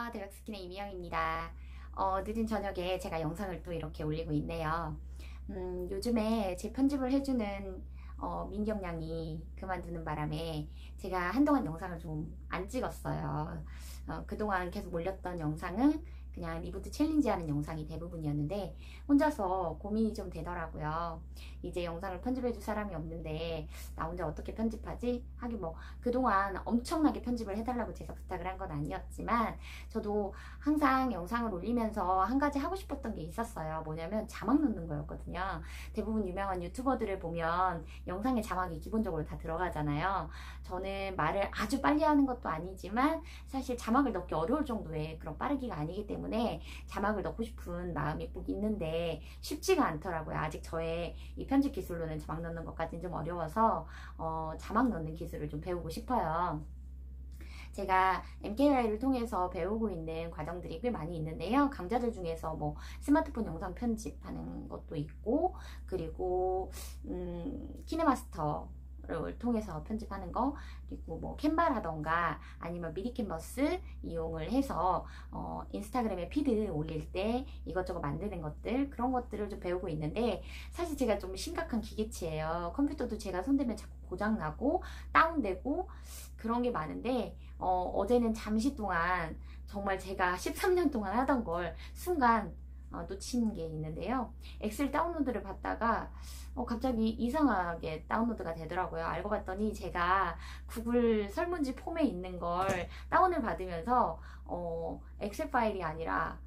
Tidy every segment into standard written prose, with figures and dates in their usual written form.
안녕하세요. 대박스킨의 이미영입니다. 늦은 저녁에 제가 영상을 또 이렇게 올리고 있네요. 요즘에 제 편집을 해주는 민경 양이 그만두는 바람에 제가 한동안 영상을 좀 안 찍었어요. 그동안 계속 올렸던 영상은 그냥 리부트 챌린지 하는 영상이 대부분이었는데 혼자서 고민이 좀 되더라고요. 이제 영상을 편집해줄 사람이 없는데 나 혼자 어떻게 편집하지? 하긴 뭐 그동안 엄청나게 편집을 해달라고 제가 부탁을 한 건 아니었지만 저도 항상 영상을 올리면서 한 가지 하고 싶었던 게 있었어요. 뭐냐면 자막 넣는 거였거든요. 대부분 유명한 유튜버들을 보면 영상에 자막이 기본적으로 다 들어가잖아요. 저는 말을 아주 빨리 하는 것도 아니지만 사실 자막을 넣기 어려울 정도의 그런 빠르기가 아니기 때문에 자막을 넣고 싶은 마음이 꼭 있는데 쉽지가 않더라고요. 아직 저의 이 편집 기술로는 자막 넣는 것까지는 좀 어려워서 자막 넣는 기술을 좀 배우고 싶어요. 제가 MKY를 통해서 배우고 있는 과정들이 꽤 많이 있는데요. 강좌들 중에서 뭐 스마트폰 영상 편집하는 것도 있고, 그리고 키네마스터 를 통해서 편집하는 거, 그리고 뭐 캔바라던가 아니면 미리 캔버스 이용을 해서 인스타그램에 피드 올릴 때 이것저것 만드는 것들, 그런 것들을 좀 배우고 있는데 사실 제가 좀 심각한 기계치예요. 컴퓨터도 제가 손대면 자꾸 고장나고 다운되고 그런 게 많은데 어제는 잠시 동안 정말 제가 13년 동안 하던 걸 순간 놓친 게 있는데요. 엑셀 다운로드를 받다가 갑자기 이상하게 다운로드가 되더라고요. 알고 봤더니 제가 구글 설문지 폼에 있는 걸 다운을 받으면서 엑셀 파일이 아니라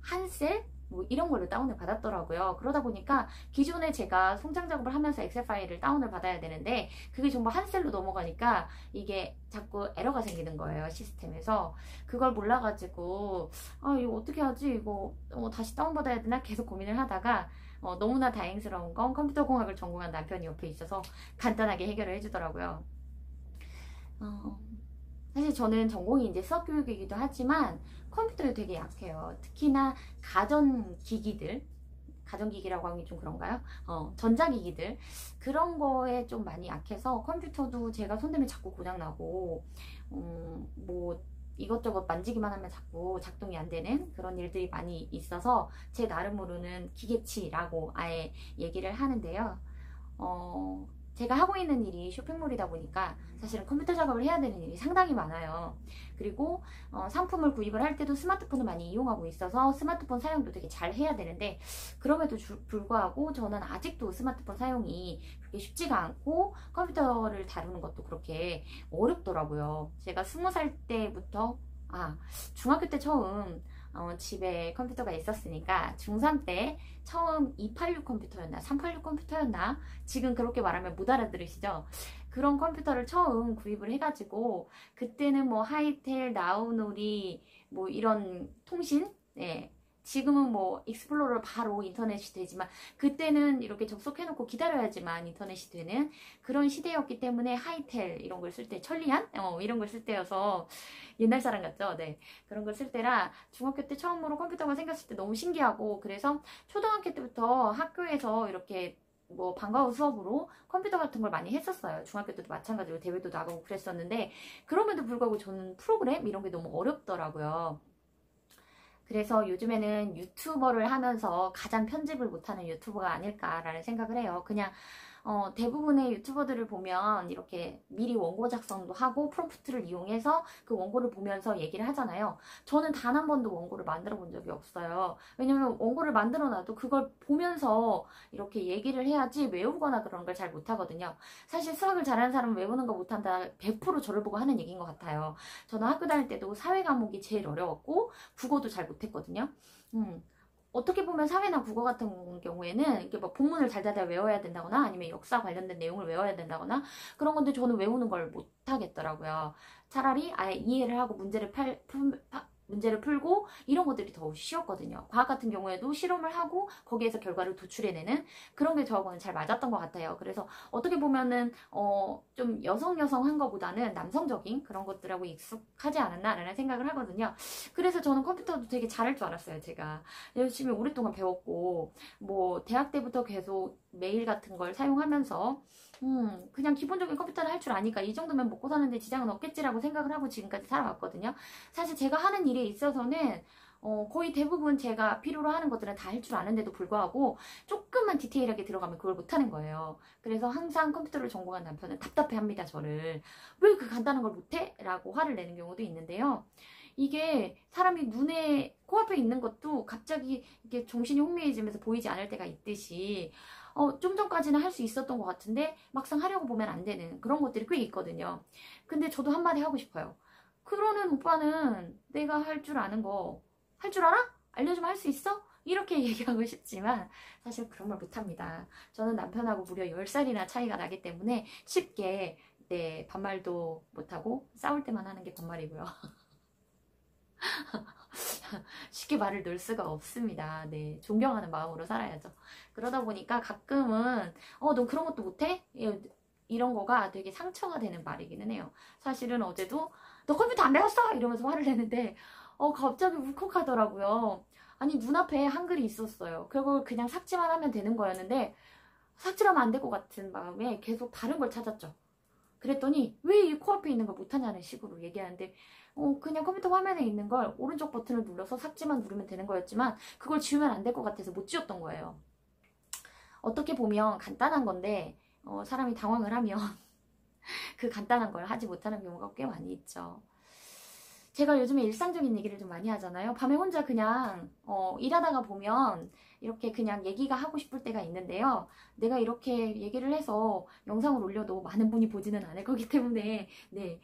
한셀? 뭐 이런 걸로 다운을 받았더라고요. 그러다 보니까 기존에 제가 송장 작업을 하면서 엑셀 파일을 다운을 받아야 되는데 그게 정말 한셀로 넘어가니까 이게 자꾸 에러가 생기는 거예요, 시스템에서. 그걸 몰라가지고 이거 어떻게 하지? 이거 다시 다운받아야 되나? 계속 고민을 하다가 너무나 다행스러운 건 컴퓨터 공학을 전공한 남편이 옆에 있어서 간단하게 해결을 해주더라고요. 사실 저는 전공이 이제 수학교육이기도 하지만 컴퓨터에 되게 약해요. 특히나 가전기기들, 가전기기라고 하기 좀 그런가요? 전자기기들, 그런 거에 좀 많이 약해서 컴퓨터도 제가 손대면 자꾸 고장나고 뭐 이것저것 만지기만 하면 자꾸 작동이 안 되는 그런 일들이 많이 있어서 제 나름으로는 기계치라고 아예 얘기를 하는데요. 제가 하고 있는 일이 쇼핑몰이다 보니까 사실은 컴퓨터 작업을 해야 되는 일이 상당히 많아요. 그리고 상품을 구입을 할 때도 스마트폰을 많이 이용하고 있어서 스마트폰 사용도 되게 잘 해야 되는데 그럼에도 불구하고 저는 아직도 스마트폰 사용이 그렇게 쉽지가 않고 컴퓨터를 다루는 것도 그렇게 어렵더라고요. 제가 20살 때부터 중학교 때 처음 집에 컴퓨터가 있었으니까 중3 때 처음 286 컴퓨터였나 386 컴퓨터였나 지금 그렇게 말하면 못 알아들으시죠? 그런 컴퓨터를 처음 구입을 해가지고 그때는 뭐 하이텔, 나우놀이 뭐 이런 통신, 지금은 뭐 익스플로러 바로 인터넷이 되지만 그때는 이렇게 접속해놓고 기다려야지만 인터넷이 되는 그런 시대였기 때문에 하이텔 이런 걸 쓸 때 천리안? 이런 걸 쓸 때여서 옛날 사람 같죠? 네. 그런 걸 쓸 때라 중학교 때 처음으로 컴퓨터가 생겼을 때 너무 신기하고 그래서 초등학교 때부터 학교에서 이렇게 뭐 방과 후 수업으로 컴퓨터 같은 걸 많이 했었어요. 중학교 때도 마찬가지로 대회도 나가고 그랬었는데 그럼에도 불구하고 저는 프로그램 이런 게 너무 어렵더라고요. 그래서 요즘에는 유튜버를 하면서 가장 편집을 못하는 유튜버가 아닐까라는 생각을 해요. 그냥 대부분의 유튜버들을 보면 이렇게 미리 원고 작성도 하고 프롬프트를 이용해서 그 원고를 보면서 얘기를 하잖아요. 저는 단 한 번도 원고를 만들어 본 적이 없어요. 왜냐면 원고를 만들어 놔도 그걸 보면서 이렇게 얘기를 해야지 외우거나 그런 걸 잘 못하거든요. 사실 수학을 잘하는 사람은 외우는 거 못한다 100% 저를 보고 하는 얘기인 것 같아요. 저는 학교 다닐 때도 사회 과목이 제일 어려웠고 국어도 잘 못했거든요. 어떻게 보면 사회나 국어 같은 경우에는 이렇게 막 본문을 달달달 외워야 된다거나 아니면 역사 관련된 내용을 외워야 된다거나 그런 건데 저는 외우는 걸 못 하겠더라고요. 차라리 아예 이해를 하고 문제를 풀고 이런 것들이 더 쉬웠거든요. 과학 같은 경우에도 실험을 하고 거기에서 결과를 도출해내는 그런 게 저하고는 잘 맞았던 것 같아요. 그래서 어떻게 보면은 좀 여성한 것보다는 남성적인 그런 것들하고 익숙하지 않았나라는 생각을 하거든요. 그래서 저는 컴퓨터도 되게 잘할 줄 알았어요. 제가 열심히 오랫동안 배웠고 뭐 대학 때부터 계속 메일 같은 걸 사용하면서 그냥 기본적인 컴퓨터를 할 줄 아니까 이 정도면 먹고 사는데 지장은 없겠지라고 생각을 하고 지금까지 살아왔거든요. 사실 제가 하는 일에 있어서는 거의 대부분 제가 필요로 하는 것들은 다 할 줄 아는데도 불구하고 조금만 디테일하게 들어가면 그걸 못하는 거예요. 그래서 항상 컴퓨터를 전공한 남편은 답답해합니다. 저를. 왜 그 간단한 걸 못해? 라고 화를 내는 경우도 있는데요. 이게 사람이 눈에 코앞에 있는 것도 갑자기 이게 정신이 혼미해지면서 보이지 않을 때가 있듯이 좀 전까지는 할 수 있었던 것 같은데 막상 하려고 보면 안 되는 그런 것들이 꽤 있거든요. 근데 저도 한마디 하고 싶어요. 그러는 오빠는 내가 할 줄 아는 거 할 줄 알아? 알려주면 할 수 있어? 이렇게 얘기하고 싶지만 사실 그런 말 못합니다. 저는 남편하고 무려 10살이나 차이가 나기 때문에 쉽게 반말도 못하고 싸울 때만 하는 게 반말이고요. 쉽게 말을 놓을 수가 없습니다. 네, 존경하는 마음으로 살아야죠. 그러다 보니까 가끔은 너 그런 것도 못해? 이런 거가 되게 상처가 되는 말이기는 해요. 사실은 어제도 너 컴퓨터 안 배웠어? 이러면서 화를 내는데 갑자기 울컥하더라고요. 아니 눈앞에 한글이 있었어요. 그걸 그냥 삭제만 하면 되는 거였는데 삭제하면 안 될 것 같은 마음에 계속 다른 걸 찾았죠. 그랬더니 왜 이 코앞에 있는 걸 못하냐는 식으로 얘기하는데 그냥 컴퓨터 화면에 있는 걸 오른쪽 버튼을 눌러서 삭제만 누르면 되는 거였지만 그걸 지우면 안 될 것 같아서 못 지웠던 거예요. 어떻게 보면 간단한 건데 사람이 당황을 하면 그 간단한 걸 하지 못하는 경우가 꽤 많이 있죠. 제가 요즘에 일상적인 얘기를 좀 많이 하잖아요. 밤에 혼자 그냥 일하다가 보면 이렇게 그냥 얘기가 하고 싶을 때가 있는데요. 내가 이렇게 얘기를 해서 영상을 올려도 많은 분이 보지는 않을 거기 때문에 네,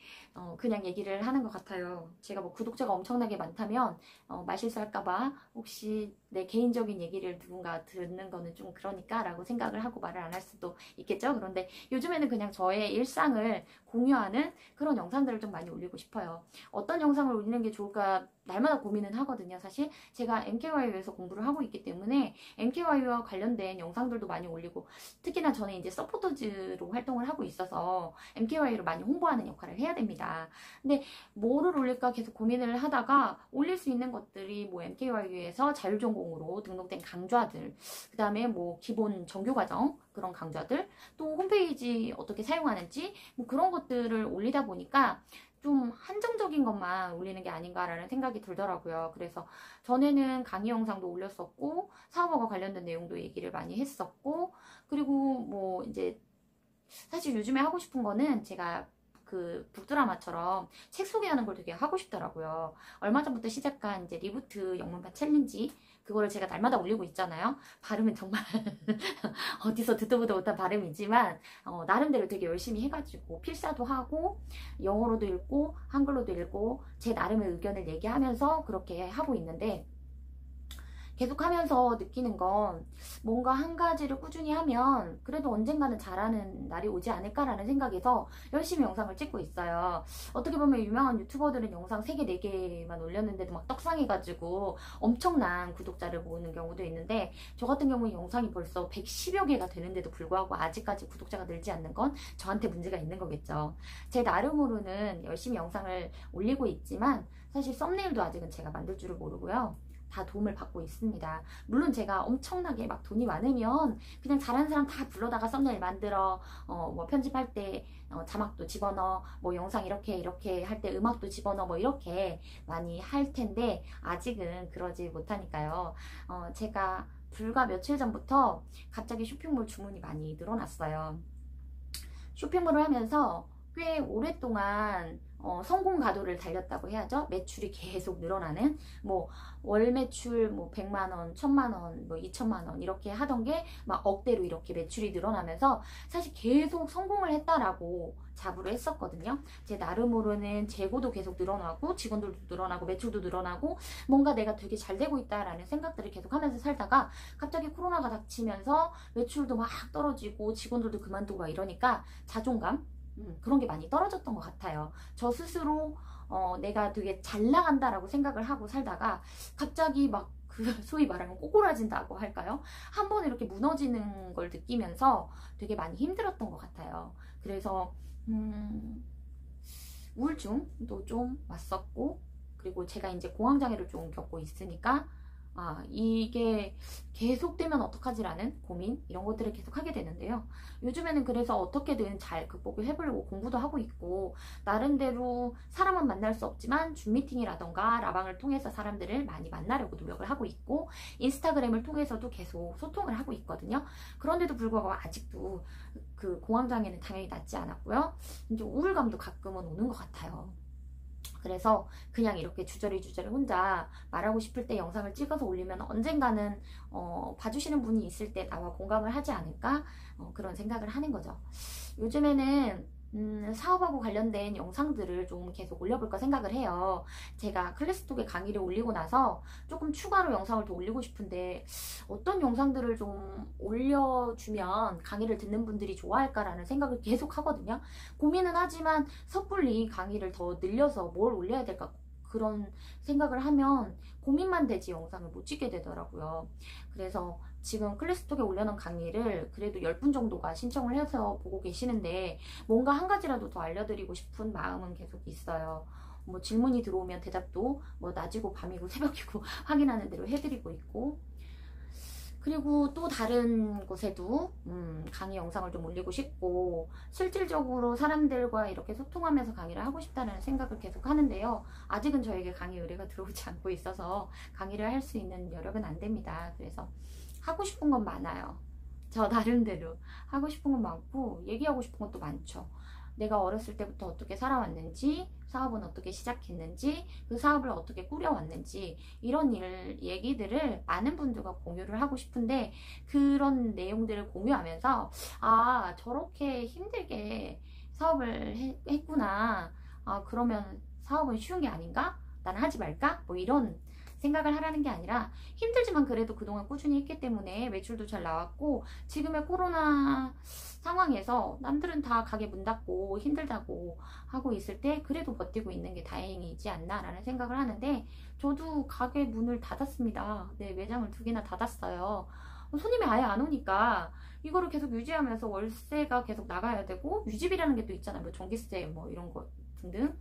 그냥 얘기를 하는 것 같아요. 제가 뭐 구독자가 엄청나게 많다면 말실수할까봐 혹시 내 개인적인 얘기를 누군가 듣는 거는 좀 그러니까 라고 생각을 하고 말을 안 할 수도 있겠죠. 그런데 요즘에는 그냥 저의 일상을 공유하는 그런 영상들을 좀 많이 올리고 싶어요. 어떤 영상을 올리는 게 좋을까 날마다 고민은 하거든요. 사실 제가 MKYU에서 공부를 하고 있기 때문에 MKYU와 관련된 영상들도 많이 올리고 특히나 저는 이제 서포터즈로 활동을 하고 있어서 MKYU를 많이 홍보하는 역할을 해야 됩니다. 근데 뭐를 올릴까 계속 고민을 하다가 올릴 수 있는 것들이 뭐 MKYU에서 자율전공으로 등록된 강좌들, 그 다음에 뭐 기본 정규과정 그런 강좌들, 또 홈페이지 어떻게 사용하는지 뭐 그런 것들을 올리다 보니까 좀 한정적인 것만 올리는 게 아닌가라는 생각이 들더라고요. 그래서 전에는 강의 영상도 올렸었고 사업과 관련된 내용도 얘기를 많이 했었고 그리고 뭐 이제 사실 요즘에 하고 싶은 거는 제가 그 북드라마처럼 책 소개하는 걸 되게 하고 싶더라고요. 얼마 전부터 시작한 이제 리부트 영문판 챌린지 그거를 제가 날마다 올리고 있잖아요. 발음은 정말 어디서 듣도 보도 못한 발음이지만 나름대로 되게 열심히 해가지고 필사도 하고 영어로도 읽고 한글로도 읽고 제 나름의 의견을 얘기하면서 그렇게 하고 있는데 계속 하면서 느끼는 건 뭔가 한 가지를 꾸준히 하면 그래도 언젠가는 잘하는 날이 오지 않을까라는 생각에서 열심히 영상을 찍고 있어요. 어떻게 보면 유명한 유튜버들은 영상 3개, 4개만 올렸는데도 막 떡상해가지고 엄청난 구독자를 모으는 경우도 있는데 저 같은 경우는 영상이 벌써 110여 개가 되는데도 불구하고 아직까지 구독자가 늘지 않는 건 저한테 문제가 있는 거겠죠. 제 나름으로는 열심히 영상을 올리고 있지만 사실 썸네일도 아직은 제가 만들 줄을 모르고요. 다 도움을 받고 있습니다. 물론 제가 엄청나게 막 돈이 많으면 그냥 잘하는 사람 다 불러다가 썸네일 만들어 뭐 편집할 때 자막도 집어넣어 뭐 영상 이렇게 할 때 음악도 집어넣어 뭐 이렇게 많이 할 텐데 아직은 그러지 못하니까요. 제가 불과 며칠 전부터 갑자기 쇼핑몰 주문이 많이 늘어났어요. 쇼핑몰을 하면서 꽤 오랫동안 성공 가도를 달렸다고 해야죠. 매출이 계속 늘어나는 뭐 월 매출 뭐 100만 원, 1000만 원, 뭐 2천만 원 이렇게 하던 게 막 억대로 이렇게 매출이 늘어나면서 사실 계속 성공을 했다라고 자부를 했었거든요. 제 나름으로는 재고도 계속 늘어나고 직원들도 늘어나고 매출도 늘어나고 뭔가 내가 되게 잘 되고 있다라는 생각들을 계속 하면서 살다가 갑자기 코로나가 닥치면서 매출도 막 떨어지고 직원들도 그만두고 막 이러니까 자존감 그런 게 많이 떨어졌던 것 같아요. 저 스스로 내가 되게 잘 나간다라고 생각을 하고 살다가 갑자기 막 그 소위 말하면 꼬꾸라진다고 할까요? 한 번에 이렇게 무너지는 걸 느끼면서 되게 많이 힘들었던 것 같아요. 그래서 우울증도 좀 왔었고 그리고 제가 이제 공황장애를 좀 겪고 있으니까 이게 계속되면 어떡하지라는 고민, 이런 것들을 계속 하게 되는데요. 요즘에는 그래서 어떻게든 잘 극복을 해보려고 공부도 하고 있고, 나름대로 사람은 만날 수 없지만 줌 미팅이라던가 라방을 통해서 사람들을 많이 만나려고 노력을 하고 있고, 인스타그램을 통해서도 계속 소통을 하고 있거든요. 그런데도 불구하고 아직도 그 공황장애는 당연히 낫지 않았고요. 이제 우울감도 가끔은 오는 것 같아요. 그래서 그냥 이렇게 주저리 혼자 말하고 싶을 때 영상을 찍어서 올리면 언젠가는 봐주시는 분이 있을 때 나와 공감을 하지 않을까, 그런 생각을 하는 거죠. 요즘에는 사업하고 관련된 영상들을 좀 계속 올려볼까 생각을 해요. 제가 클래스톡에 강의를 올리고 나서 조금 추가로 영상을 더 올리고 싶은데, 어떤 영상들을 좀 올려주면 강의를 듣는 분들이 좋아할까라는 생각을 계속 하거든요. 고민은 하지만 섣불리 강의를 더 늘려서 뭘 올려야 될까, 그런 생각을 하면 고민만 되지 영상을 못 찍게 되더라고요. 그래서 지금 클래스톡에 올려놓은 강의를 그래도 10분 정도가 신청을 해서 보고 계시는데, 뭔가 한 가지라도 더 알려드리고 싶은 마음은 계속 있어요. 뭐 질문이 들어오면 대답도 뭐 낮이고 밤이고 새벽이고 확인하는 대로 해드리고 있고, 그리고 또 다른 곳에도 강의 영상을 좀 올리고 싶고, 실질적으로 사람들과 이렇게 소통하면서 강의를 하고 싶다는 생각을 계속 하는데요. 아직은 저에게 강의 의뢰가 들어오지 않고 있어서 강의를 할 수 있는 여력은 안 됩니다. 그래서 하고 싶은 건 많아요. 저 나름대로 하고 싶은 건 많고, 얘기하고 싶은 것도 많죠. 내가 어렸을 때부터 어떻게 살아왔는지, 사업은 어떻게 시작했는지, 그 사업을 어떻게 꾸려왔는지, 이런 얘기들을 많은 분들과 공유를 하고 싶은데, 그런 내용들을 공유하면서 저렇게 힘들게 사업을 했구나, 그러면 사업은 쉬운 게 아닌가? 나는 하지 말까? 뭐 이런 생각을 하라는 게 아니라, 힘들지만 그래도 그동안 꾸준히 했기 때문에 매출도 잘 나왔고, 지금의 코로나 상황에서 남들은 다 가게 문 닫고 힘들다고 하고 있을 때 그래도 버티고 있는 게 다행이지 않나라는 생각을 하는데, 저도 가게 문을 닫았습니다. 네, 매장을 2개나 닫았어요. 손님이 아예 안 오니까 이거를 계속 유지하면서 월세가 계속 나가야 되고, 유지비라는 게 또 있잖아요. 뭐 전기세 뭐 이런 거 등등.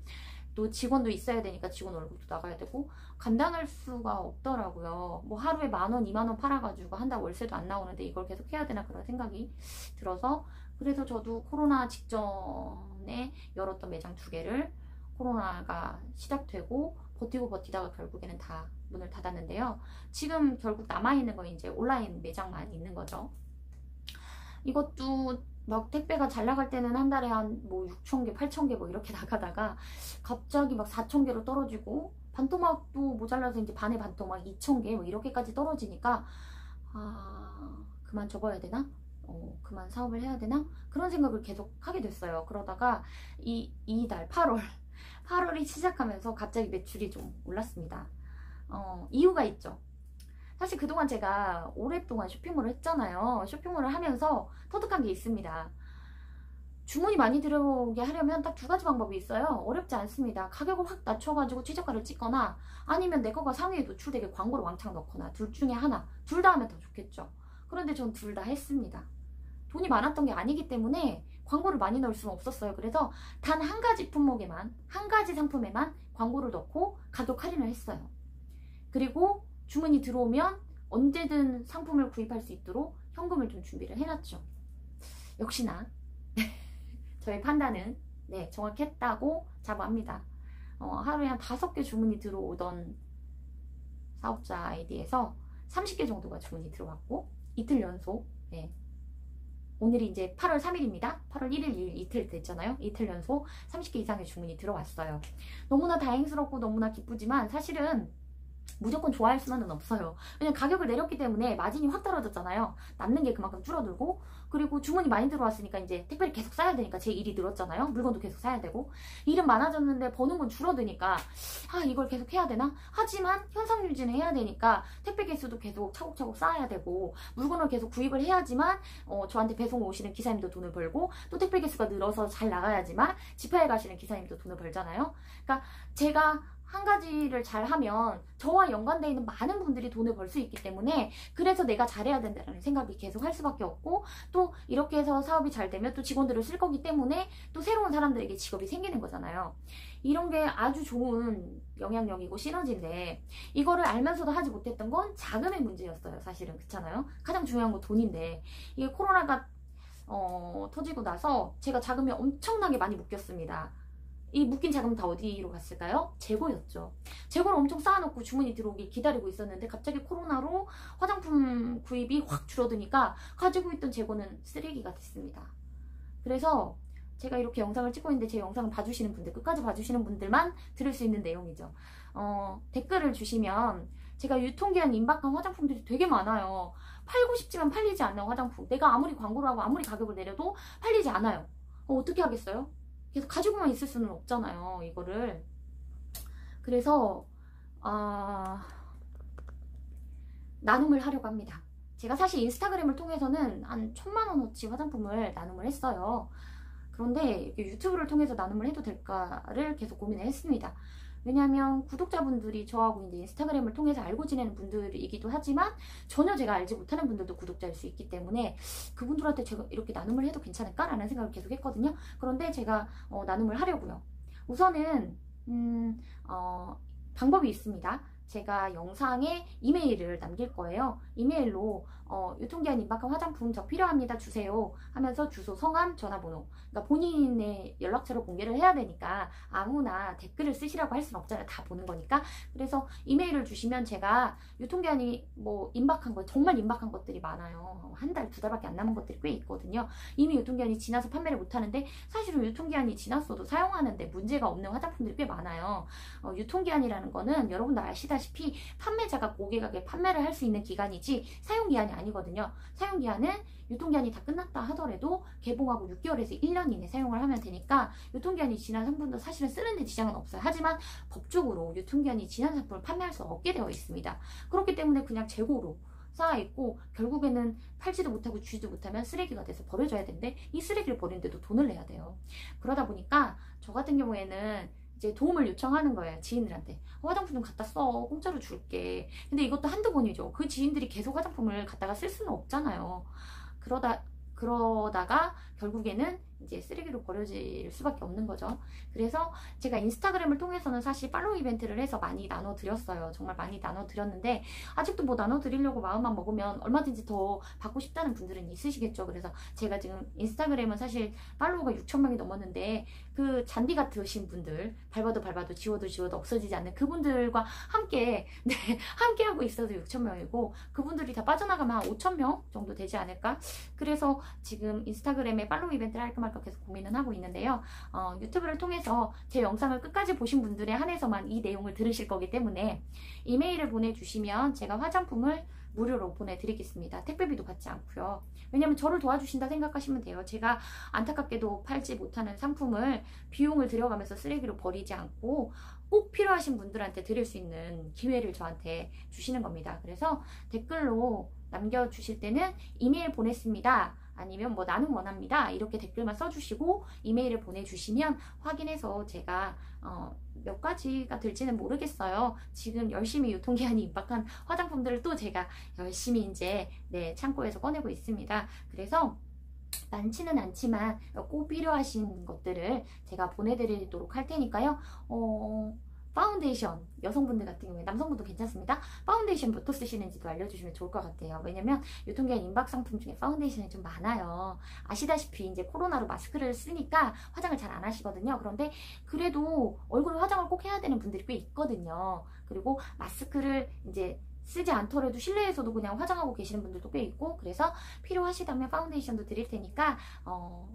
또 직원도 있어야 되니까 직원 월급도 나가야 되고, 감당할 수가 없더라고요. 뭐 하루에 10,000원, 20,000원 팔아가지고 한 달 월세도 안 나오는데 이걸 계속 해야 되나, 그런 생각이 들어서, 그래서 저도 코로나 직전에 열었던 매장 2개를 코로나가 시작되고 버티다가 결국에는 다 문을 닫았는데요. 지금 결국 남아있는 건 이제 온라인 매장만 있는 거죠. 이것도 막 택배가 잘 나갈 때는 한 달에 한 뭐 6,000개, 8,000개 뭐 이렇게 나가다가 갑자기 막 4,000개로 떨어지고, 반토막도 모자라서 이제 반에 반토막 2,000개 뭐 이렇게까지 떨어지니까, 그만 접어야 되나? 그만 사업을 해야 되나? 그런 생각을 계속 하게 됐어요. 그러다가 이달 8월이 시작하면서 갑자기 매출이 좀 올랐습니다. 이유가 있죠. 사실 그동안 제가 오랫동안 쇼핑몰을 했잖아요. 쇼핑몰을 하면서 터득한 게 있습니다. 주문이 많이 들어오게 하려면 딱 2가지 방법이 있어요. 어렵지 않습니다. 가격을 확 낮춰가지고 최저가를 찍거나, 아니면 내 거가 상위에 노출되게 광고를 왕창 넣거나, 둘 중에 하나. 둘 다 하면 더 좋겠죠. 그런데 전 둘 다 했습니다. 돈이 많았던 게 아니기 때문에 광고를 많이 넣을 수는 없었어요. 그래서 단 한 가지 품목에만, 한 가지 상품에만 광고를 넣고 가격 할인을 했어요. 그리고 주문이 들어오면 언제든 상품을 구입할 수 있도록 현금을 좀 준비를 해놨죠. 역시나 저의 판단은 정확했다고 자부합니다. 하루에 한 5개 주문이 들어오던 사업자 아이디에서 30개 정도가 주문이 들어왔고, 이틀 연속, 오늘이 이제 8월 3일입니다. 8월 1일, 2일 이틀 됐잖아요. 이틀 연속 30개 이상의 주문이 들어왔어요. 너무나 다행스럽고 너무나 기쁘지만, 사실은 무조건 좋아할 수만은 없어요. 왜냐면 가격을 내렸기 때문에 마진이 확 떨어졌잖아요. 남는 게 그만큼 줄어들고, 그리고 주문이 많이 들어왔으니까 이제 택배를 계속 싸야 되니까 제 일이 늘었잖아요. 물건도 계속 사야 되고, 일은 많아졌는데 버는 건 줄어드니까 이걸 계속 해야 되나? 하지만 현상 유지는 해야 되니까 택배 개수도 계속 차곡차곡 쌓아야 되고, 물건을 계속 구입을 해야지만 저한테 배송 오시는 기사님도 돈을 벌고, 또 택배 개수가 늘어서 잘 나가야지만 지파에 가시는 기사님도 돈을 벌잖아요. 그러니까 제가 한 가지를 잘하면 저와 연관되어 있는 많은 분들이 돈을 벌 수 있기 때문에 그래서 내가 잘해야 된다는 생각이 계속 할 수밖에 없고 또 이렇게 해서 사업이 잘 되면 또 직원들을 쓸 거기 때문에 또 새로운 사람들에게 직업이 생기는 거잖아요. 이런 게 아주 좋은 영향력이고 시너지인데 이거를 알면서도 하지 못했던 건 자금의 문제였어요. 사실은 그렇잖아요. 가장 중요한 건 돈인데 이게 코로나가 터지고 나서 제가 자금이 엄청나게 많이 묶였습니다. 이 묶인 자금 다 어디로 갔을까요? 재고였죠. 재고를 엄청 쌓아놓고 주문이 들어오길 기다리고 있었는데 갑자기 코로나로 화장품 구입이 확 줄어드니까 가지고 있던 재고는 쓰레기가 됐습니다. 그래서 제가 이렇게 영상을 찍고 있는데 제 영상을 봐주시는 분들, 끝까지 봐주시는 분들만 들을 수 있는 내용이죠. 댓글을 주시면 제가 유통기한 임박한 화장품들이 되게 많아요. 팔고 싶지만 팔리지 않는 화장품. 내가 아무리 광고를 하고 아무리 가격을 내려도 팔리지 않아요. 어떻게 하겠어요? 계속 가지고만 있을 수는 없잖아요, 이거를. 그래서 나눔을 하려고 합니다. 제가 사실 인스타그램을 통해서는 한 1000만원어치 화장품을 나눔을 했어요. 그런데 유튜브를 통해서 나눔을 해도 될까를 계속 고민을 했습니다. 왜냐하면 구독자분들이 저하고 이제 인스타그램을 통해서 알고 지내는 분들이기도 하지만 전혀 제가 알지 못하는 분들도 구독자일 수 있기 때문에 그분들한테 제가 이렇게 나눔을 해도 괜찮을까라는 생각을 계속 했거든요. 그런데 제가 나눔을 하려고요. 우선은 방법이 있습니다. 제가 영상에 이메일을 남길 거예요. 이메일로 유통기한 임박한 화장품 저 필요합니다 주세요 하면서 주소, 성함, 전화번호, 그러니까 본인의 연락처를 공개를 해야 되니까 아무나 댓글을 쓰시라고 할 수는 없잖아요. 다 보는 거니까. 그래서 이메일을 주시면 제가 유통기한이 뭐 임박한 거, 정말 임박한 것들이 많아요. 한 달, 두 달밖에 안 남은 것들이 꽤 있거든요. 이미 유통기한이 지나서 판매를 못하는데 사실은 유통기한이 지났어도 사용하는데 문제가 없는 화장품들이 꽤 많아요. 유통기한이라는 거는 여러분도 아시다시피 판매자가 고객에게 판매를 할 수 있는 기간이지 사용기한이 아니거든요. 사용기한은 유통기한이 다 끝났다 하더라도 개봉하고 6개월에서 1년 이내 사용을 하면 되니까 유통기한이 지난 상품도 사실은 쓰는데 지장은 없어요. 하지만 법적으로 유통기한이 지난 상품을 판매할 수 없게 되어 있습니다. 그렇기 때문에 그냥 재고로 쌓아있고 결국에는 팔지도 못하고 주지도 못하면 쓰레기가 돼서 버려져야 되는데 이 쓰레기를 버리는데도 돈을 내야 돼요. 그러다 보니까 저 같은 경우에는 이제 도움을 요청하는 거예요. 지인들한테. 화장품 좀 갖다 써. 공짜로 줄게. 근데 이것도 한두 번이죠. 그 지인들이 계속 화장품을 갖다가 쓸 수는 없잖아요. 그러다가 결국에는 이제 쓰레기로 버려질 수밖에 없는 거죠. 그래서 제가 인스타그램을 통해서는 사실 팔로우 이벤트를 해서 많이 나눠드렸어요. 정말 많이 나눠드렸는데 아직도 뭐 나눠드리려고 마음만 먹으면 얼마든지 더 받고 싶다는 분들은 있으시겠죠. 그래서 제가 지금 인스타그램은 사실 팔로우가 6,000명이 넘었는데 그 잔디 같으신 분들, 밟아도 지워도 없어지지 않는 그분들과 함께 함께 하고 있어도 6,000명이고 그분들이 다 빠져나가면 한 5,000명 정도 되지 않을까. 그래서 지금 인스타그램에 팔로우 이벤트를 할까 말까 계속 고민은 하고 있는데요. 유튜브를 통해서 제 영상을 끝까지 보신 분들에 한해서만 이 내용을 들으실 거기 때문에 이메일을 보내주시면 제가 화장품을 무료로 보내드리겠습니다. 택배비도 받지 않고요. 왜냐면 저를 도와주신다 생각하시면 돼요. 제가 안타깝게도 팔지 못하는 상품을 비용을 들여가면서 쓰레기로 버리지 않고 꼭 필요하신 분들한테 드릴 수 있는 기회를 저한테 주시는 겁니다. 그래서 댓글로 남겨주실 때는 이메일 보냈습니다. 아니면 뭐 나는 원합니다. 이렇게 댓글만 써주시고 이메일을 보내주시면 확인해서 제가 몇 가지가 될지는 모르겠어요. 지금 열심히 유통기한이 임박한 화장품들을 또 제가 열심히 이제 창고에서 꺼내고 있습니다. 그래서 많지는 않지만 꼭 필요하신 것들을 제가 보내드리도록 할 테니까요. 파운데이션, 여성분들 같은 경우에, 남성분도 괜찮습니다. 파운데이션부터 쓰시는지도 알려주시면 좋을 것 같아요. 왜냐면 유통기한 임박 상품 중에 파운데이션이 좀 많아요. 아시다시피 이제 코로나로 마스크를 쓰니까 화장을 잘 안 하시거든요. 그런데 그래도 얼굴 화장을 꼭 해야 되는 분들이 꽤 있거든요. 그리고 마스크를 이제 쓰지 않더라도 실내에서도 그냥 화장하고 계시는 분들도 꽤 있고, 그래서 필요하시다면 파운데이션도 드릴 테니까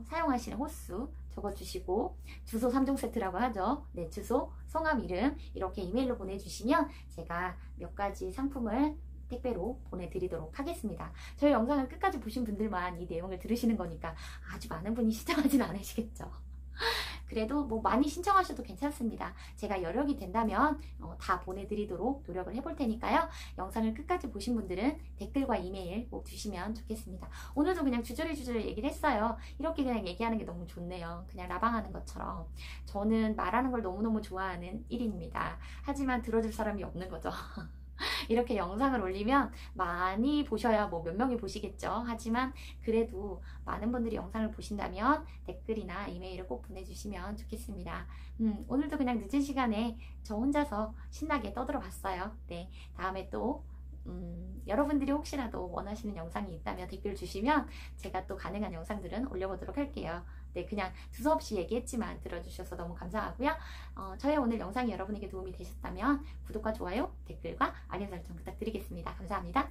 사용하시는 호수 적어주시고, 주소 3종 세트라고 하죠. 네, 주소, 성함, 이름 이렇게 이메일로 보내주시면 제가 몇 가지 상품을 택배로 보내드리도록 하겠습니다. 저희 영상을 끝까지 보신 분들만 이 내용을 들으시는 거니까 아주 많은 분이 시청하진 않으시겠죠. 그래도 뭐 많이 신청하셔도 괜찮습니다. 제가 여력이 된다면 다 보내드리도록 노력을 해볼 테니까요. 영상을 끝까지 보신 분들은 댓글과 이메일 꼭 주시면 좋겠습니다. 오늘도 그냥 주저리 얘기를 했어요. 이렇게 그냥 얘기하는 게 너무 좋네요. 그냥 라방하는 것처럼. 저는 말하는 걸 너무너무 좋아하는 1인입니다. 하지만 들어줄 사람이 없는 거죠. 이렇게 영상을 올리면 많이 보셔야 뭐 몇 명이 보시겠죠. 하지만 그래도 많은 분들이 영상을 보신다면 댓글이나 이메일을 꼭 보내주시면 좋겠습니다. 오늘도 그냥 늦은 시간에 저 혼자서 신나게 떠들어 봤어요. 네, 다음에 또 여러분들이 혹시라도 원하시는 영상이 있다면 댓글 주시면 제가 또 가능한 영상들은 올려보도록 할게요. 네, 그냥 두서없이 얘기했지만 들어주셔서 너무 감사하고요. 저의 오늘 영상이 여러분에게 도움이 되셨다면 구독과 좋아요, 댓글과 알림 설정 부탁드리겠습니다. 감사합니다.